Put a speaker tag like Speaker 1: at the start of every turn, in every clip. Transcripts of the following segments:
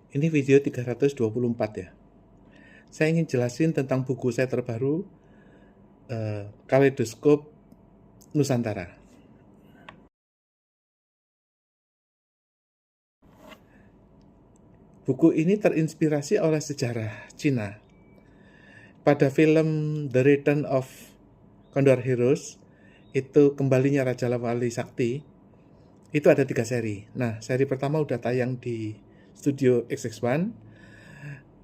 Speaker 1: Ini video 324 ya. Saya ingin jelasin tentang buku saya terbaru, Kaleidoskop Nusantara. Buku ini terinspirasi oleh sejarah Cina. Pada film The Return of Condor Heroes, itu kembalinya Raja Wali Sakti, itu ada 3 seri. Nah, seri pertama udah tayang di Studio XX1.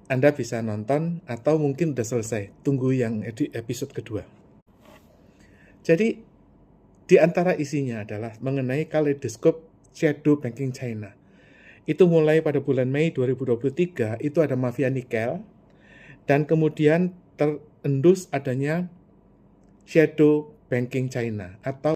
Speaker 1: Anda bisa nonton atau mungkin udah selesai, tunggu yang episode kedua. Jadi, di antara isinya adalah mengenai kaleidoskop shadow banking China. Itu mulai pada bulan Mei 2023, itu ada mafia nikel, dan kemudian terendus adanya shadow banking China atau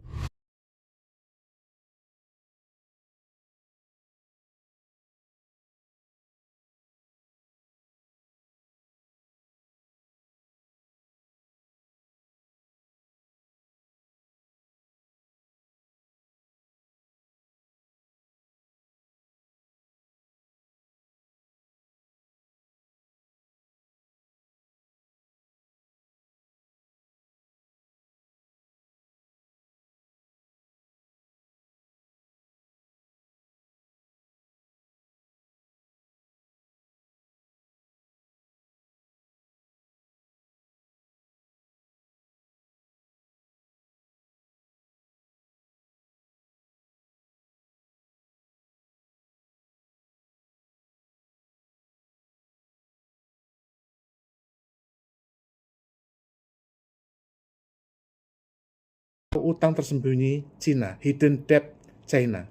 Speaker 1: utang tersembunyi Cina, hidden debt China.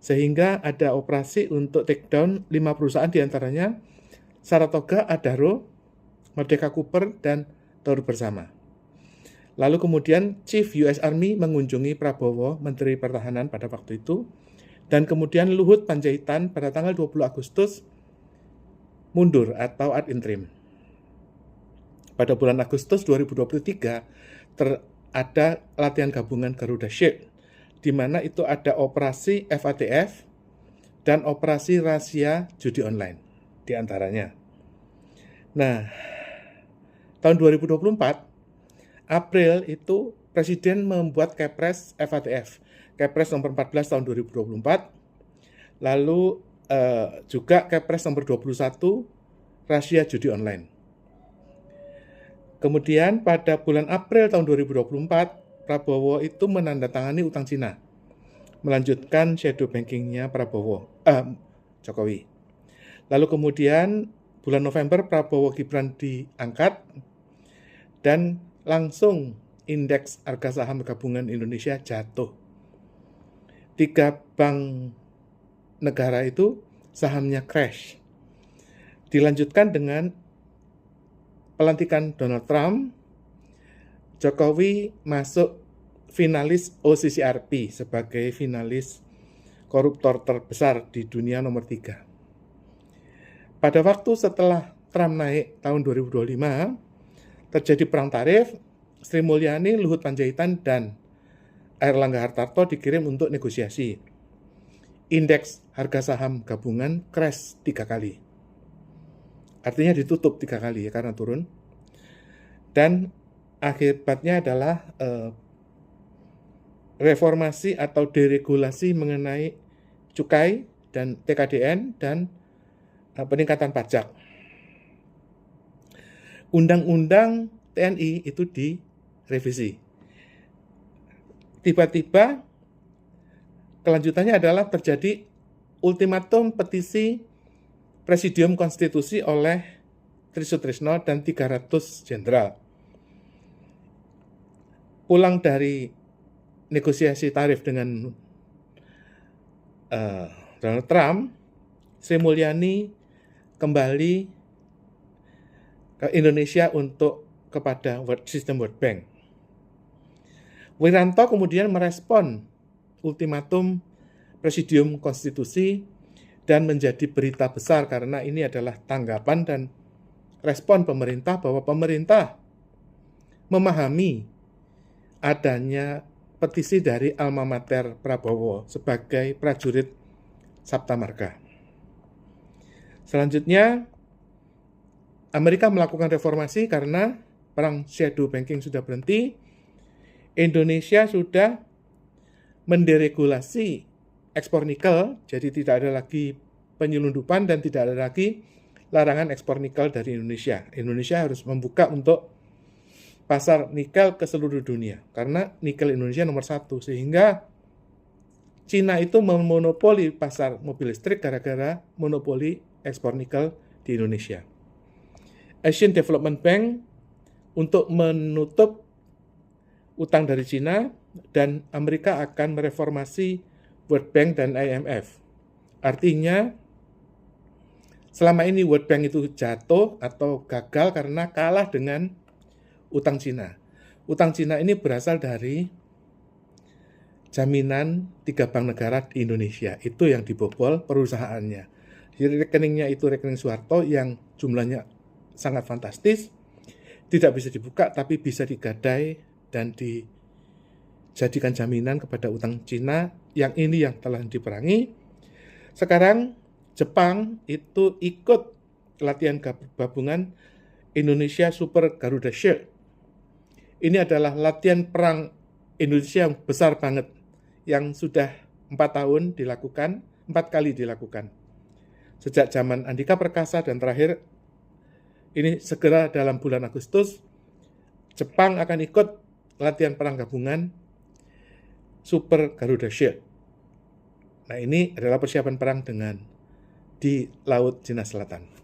Speaker 1: Sehingga ada operasi untuk take down 5 perusahaan diantaranya Saratoga, Adaro, Merdeka Cooper, dan Tour Bersama. Lalu kemudian Chief US Army mengunjungi Prabowo, Menteri Pertahanan pada waktu itu, dan kemudian Luhut Panjaitan pada tanggal 20 Agustus mundur atau ad interim. Pada bulan Agustus 2023 ada latihan gabungan Garuda Shield, di mana itu ada operasi FATF dan operasi rahasia judi online di antaranya. Nah, tahun 2024 April itu Presiden membuat Kepres FATF, Kepres nomor 14 tahun 2024, lalu juga Kepres nomor 21 rahasia judi online. Kemudian pada bulan April tahun 2024, Prabowo itu menandatangani utang Cina, melanjutkan shadow bankingnya Jokowi. Lalu kemudian bulan November Prabowo Gibran diangkat dan langsung indeks harga saham gabungan Indonesia jatuh. 3 bank negara itu sahamnya crash. Dilanjutkan dengan pelantikan Donald Trump, Jokowi masuk finalis OCCRP sebagai finalis koruptor terbesar di dunia nomor 3. Pada waktu setelah Trump naik tahun 2025, terjadi perang tarif, Sri Mulyani, Luhut Panjaitan, dan Airlangga Hartarto dikirim untuk negosiasi. Indeks harga saham gabungan crash 3 kali. Artinya ditutup 3 kali ya karena turun. Dan akibatnya adalah reformasi atau deregulasi mengenai cukai dan TKDN dan peningkatan pajak. Undang-undang TNI itu direvisi. Tiba-tiba kelanjutannya adalah terjadi ultimatum petisi Presidium Konstitusi oleh Tri Sutrisno dan 300 jenderal. Pulang dari negosiasi tarif dengan Donald Trump, Sri Mulyani kembali ke Indonesia untuk kepada sistem World Bank. Wiranto kemudian merespon ultimatum Presidium Konstitusi dan menjadi berita besar karena ini adalah tanggapan dan respon pemerintah bahwa pemerintah memahami adanya petisi dari alma mater Prabowo sebagai prajurit Sabta Marga. Selanjutnya, Amerika melakukan reformasi karena perang shadow banking sudah berhenti. Indonesia sudah menderegulasi ekspor nikel, jadi tidak ada lagi penyelundupan dan tidak ada lagi larangan ekspor nikel dari Indonesia. Indonesia harus membuka untuk pasar nikel ke seluruh dunia, karena nikel Indonesia nomor 1, sehingga Cina itu memonopoli pasar mobil listrik gara-gara monopoli ekspor nikel di Indonesia. Asian Development Bank untuk menutup utang dari Cina, dan Amerika akan mereformasi World Bank dan IMF. Artinya, selama ini World Bank itu jatuh atau gagal karena kalah dengan utang Cina. Utang Cina ini berasal dari jaminan 3 bank negara di Indonesia. Itu yang dibobol perusahaannya. Jadi rekeningnya itu rekening Soeharto yang jumlahnya sangat fantastis, tidak bisa dibuka tapi bisa digadai dan dijadikan jaminan kepada utang Cina yang ini yang telah diperangi. Sekarang Jepang itu ikut latihan gabungan Indonesia Super Garuda Shield. Ini adalah latihan perang Indonesia yang besar banget, yang sudah 4 kali dilakukan. Sejak zaman Andika Perkasa dan terakhir, ini segera dalam bulan Agustus, Jepang akan ikut latihan perang gabungan Super Garuda Shield. Nah, ini adalah persiapan perang di Laut Cina Selatan.